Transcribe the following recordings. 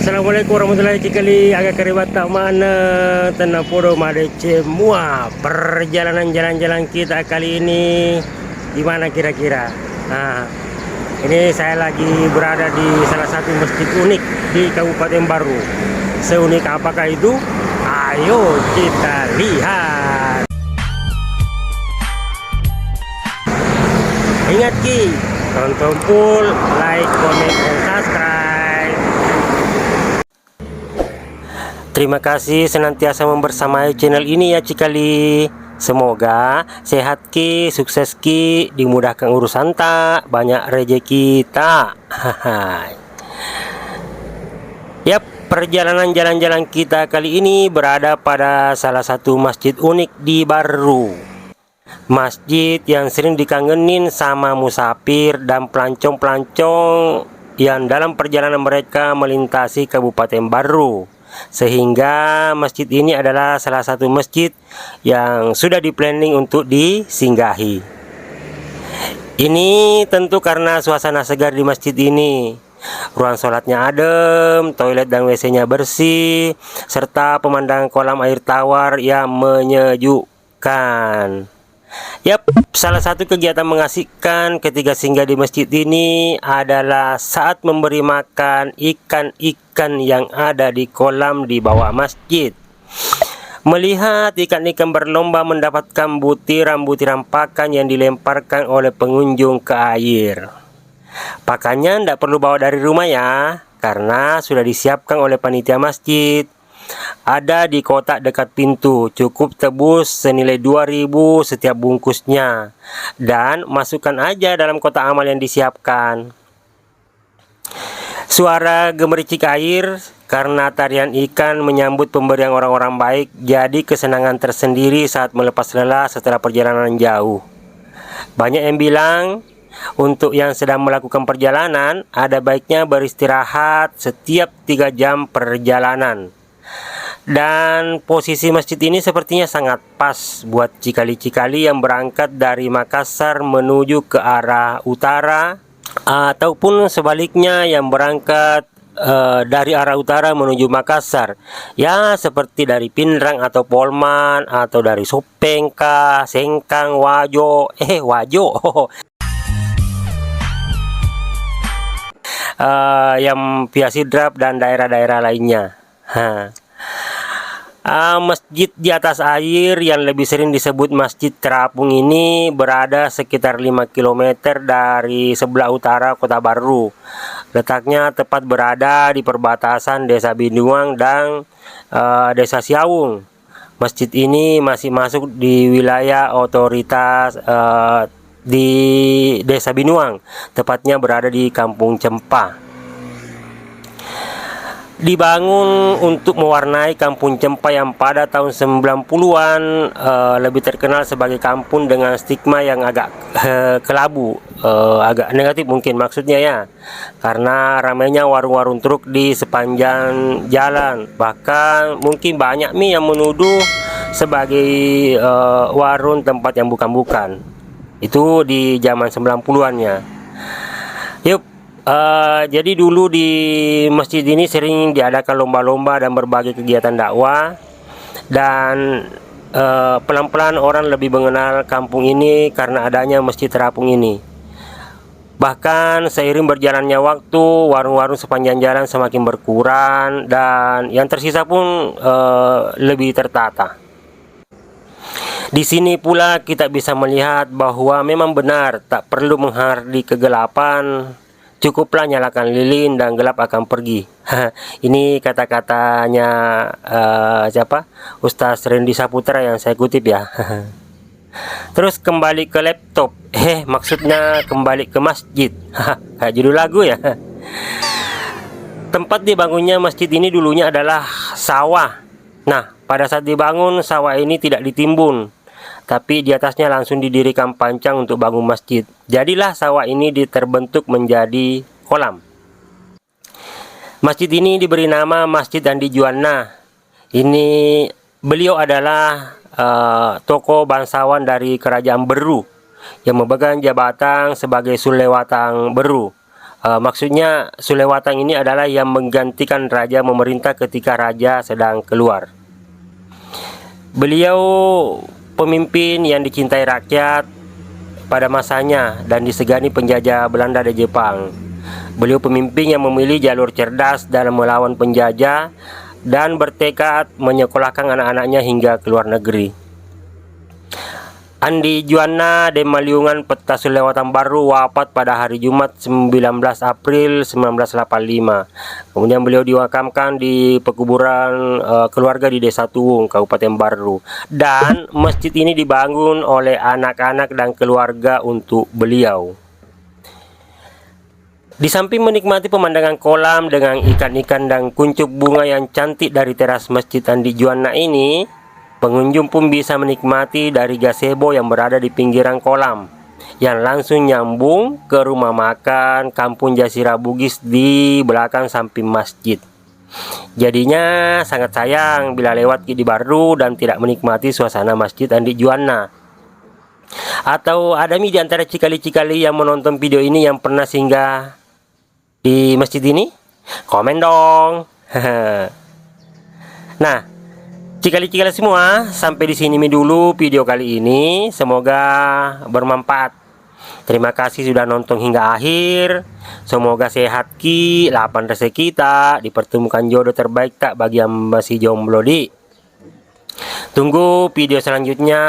Assalamualaikum warahmatullahi wabarakatuh. Agak keribat tak mana tanah podo madece mua perjalanan jalan-jalan kita kali ini di mana kira-kira? Nah, ini saya lagi berada di salah satu masjid unik di Kabupaten Baru. Seunik apakah itu? Ayo kita lihat. Ingat Ki, tonton full, like, comment, and subscribe. Terima kasih senantiasa membersamai channel ini ya Cikali. Semoga sehat Ki, sukses Ki, dimudahkan urusan tak, banyak rezeki tak. Yap, perjalanan jalan-jalan kita kali ini berada pada salah satu masjid unik di Baru. Masjid yang sering dikangenin sama musafir dan pelancong-pelancong yang dalam perjalanan mereka melintasi Kabupaten Baru. Sehingga masjid ini adalah salah satu masjid yang sudah di-planning untuk disinggahi. Ini tentu karena suasana segar di masjid ini. Ruang sholatnya adem, toilet dan WC-nya bersih, serta pemandangan kolam air tawar yang menyejukkan. Yap, salah satu kegiatan mengasihkan ketika singgah di masjid ini adalah saat memberi makan ikan-ikan yang ada di kolam di bawah masjid. Melihat ikan-ikan berlomba mendapatkan butiran-butiran pakan yang dilemparkan oleh pengunjung ke air. Pakannya tidak perlu bawa dari rumah ya, karena sudah disiapkan oleh panitia masjid. Ada di kotak dekat pintu, cukup tebus senilai 2.000 setiap bungkusnya, dan masukkan aja dalam kotak amal yang disiapkan. Suara gemericik air karena tarian ikan menyambut pemberian orang-orang baik jadi kesenangan tersendiri saat melepas lelah setelah perjalanan jauh. Banyak yang bilang untuk yang sedang melakukan perjalanan ada baiknya beristirahat setiap 3 jam perjalanan. Dan posisi masjid ini sepertinya sangat pas buat cikali-cikali yang berangkat dari Makassar menuju ke arah utara, ataupun sebaliknya yang berangkat dari arah utara menuju Makassar. Ya, seperti dari Pindrang atau Polman, atau dari Sopengka, Sengkang, Wajo, yang via Sidrap dan daerah-daerah lainnya. Masjid di atas air yang lebih sering disebut Masjid Terapung ini berada sekitar 5 km dari sebelah utara Kota Baru. Letaknya tepat berada di perbatasan Desa Binuang dan Desa Siawung. Masjid ini masih masuk di wilayah otoritas di Desa Binuang, tepatnya berada di Kampung Cempah. Dibangun untuk mewarnai Kampung Cempah yang pada tahun 90-an lebih terkenal sebagai kampung dengan stigma yang agak kelabu, agak negatif mungkin maksudnya ya, karena ramainya warung-warung truk di sepanjang jalan. Bahkan mungkin banyak yang menuduh sebagai warung tempat yang bukan-bukan. Itu di zaman 90-an ya. Yuk. Jadi dulu di masjid ini sering diadakan lomba-lomba dan berbagai kegiatan dakwah, dan pelan-pelan orang lebih mengenal kampung ini karena adanya Masjid Terapung ini. Bahkan seiring berjalannya waktu, warung-warung sepanjang jalan semakin berkurang dan yang tersisa pun lebih tertata. Di sini pula kita bisa melihat bahwa memang benar tak perlu menghardi kegelapan. Cukuplah nyalakan lilin dan gelap akan pergi. Ini kata-katanya siapa? Ustaz Rendy Saputra yang saya kutip ya. Terus kembali ke laptop. Maksudnya kembali ke masjid. Kayak judul lagu ya. Tempat dibangunnya masjid ini dulunya adalah sawah. Nah, pada saat dibangun sawah ini tidak ditimbun, tapi di atasnya langsung didirikan pancang untuk bangun masjid. Jadilah sawah ini terbentuk menjadi kolam. Masjid ini diberi nama Masjid Andi Juwana. Ini beliau adalah tokoh bangsawan dari Kerajaan Beru yang memegang jabatan sebagai Sulewatang Beru. Maksudnya Sulewatang ini adalah yang menggantikan raja memerintah ketika raja sedang keluar. Beliau pemimpin yang dicintai rakyat pada masanya dan disegani penjajah Belanda dan Jepang. Beliau pemimpin yang memilih jalur cerdas dalam melawan penjajah dan bertekad menyekolahkan anak-anaknya hingga ke luar negeri. Andi Juwana de Maliungan Peta Sulewatang Baru wafat pada hari Jumat 19 April 1985. Kemudian beliau diwakamkan di pekuburan keluarga di Desa Tuwung, Kabupaten Baru. Dan masjid ini dibangun oleh anak-anak dan keluarga untuk beliau. Di samping menikmati pemandangan kolam dengan ikan-ikan dan kuncup bunga yang cantik dari teras Masjid Andi Juwana ini, pengunjung pun bisa menikmati dari gazebo yang berada di pinggiran kolam yang langsung nyambung ke rumah makan Kampung Jasira Bugis di belakang samping masjid. Jadinya sangat sayang bila lewat di Baru dan tidak menikmati suasana Masjid Andi Juwana. Atau ada di antara cikali-cikali yang menonton video ini yang pernah singgah di masjid ini? Komen dong. Nah, cikali-cikali semua, sampai di sini dulu video kali ini. Semoga bermanfaat. Terima kasih sudah nonton hingga akhir. Semoga sehat ki, lapang rezeki kita, dipertemukan jodoh terbaik tak bagi yang masih jomblo di. Tunggu video selanjutnya,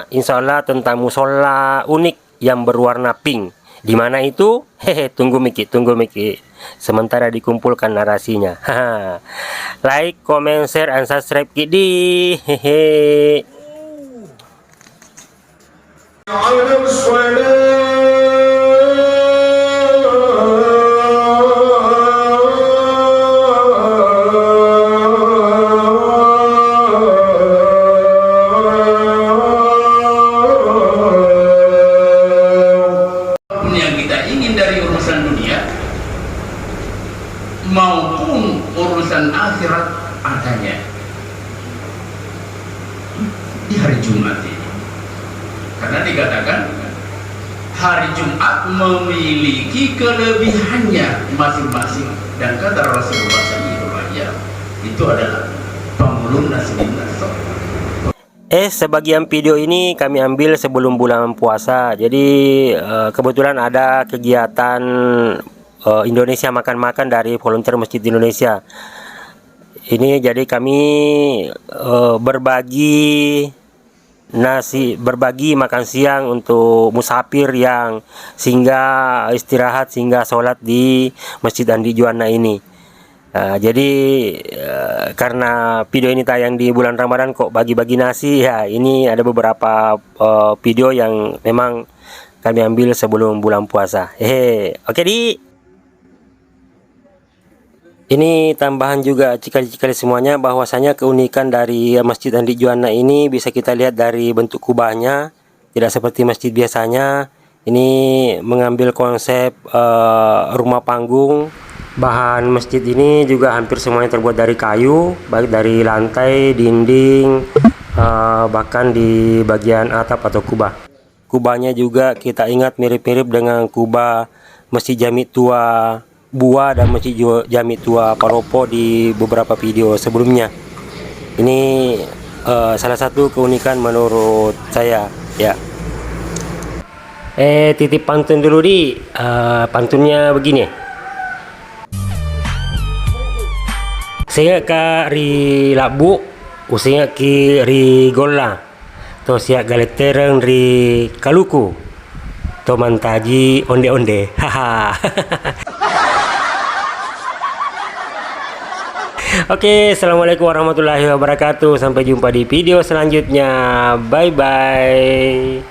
insya Allah tentang musola unik yang berwarna pink. Di mana itu? Hehe, tunggu Miki. Sementara dikumpulkan narasinya. Like, comment, share, and subscribe Kidi. Hehe. Maupun urusan akhirat adanya di hari Jumat ini, karena dikatakan hari Jumat memiliki kelebihannya masing-masing, dan kata Rasulullah SAW itu adalah pemulung nasibin nasab. Sebagian video ini kami ambil sebelum bulan puasa. Jadi kebetulan ada kegiatan Indonesia makan-makan dari volunteer Masjid Indonesia. Ini jadi kami berbagi makan siang untuk musafir yang singgah istirahat, singgah sholat di Masjid Andi Juwana ini. Jadi karena video ini tayang di bulan Ramadan kok bagi-bagi nasi ya, ini ada beberapa video yang memang kami ambil sebelum bulan puasa. Oke di. Ini tambahan juga cikali-cikali semuanya, bahwasanya keunikan dari Masjid Andi Juwana ini bisa kita lihat dari bentuk kubahnya, tidak seperti masjid biasanya. Ini mengambil konsep rumah panggung. Bahan masjid ini juga hampir semuanya terbuat dari kayu, baik dari lantai, dinding, bahkan di bagian atap atau kubah. Kubahnya juga kita ingat mirip-mirip dengan kubah Masjid Jami Tua Bua dan Masjid Jami Tua Paropo di beberapa video sebelumnya. Ini salah satu keunikan menurut saya ya. Titip pantun dulu di. Pantunnya begini. Saya ka ri labu, usia ki ri gola, to siak galeteren ri kaluku, to mantaji onde-onde. Haha. Oke, assalamualaikum warahmatullahi wabarakatuh. Sampai jumpa di video selanjutnya. Bye bye.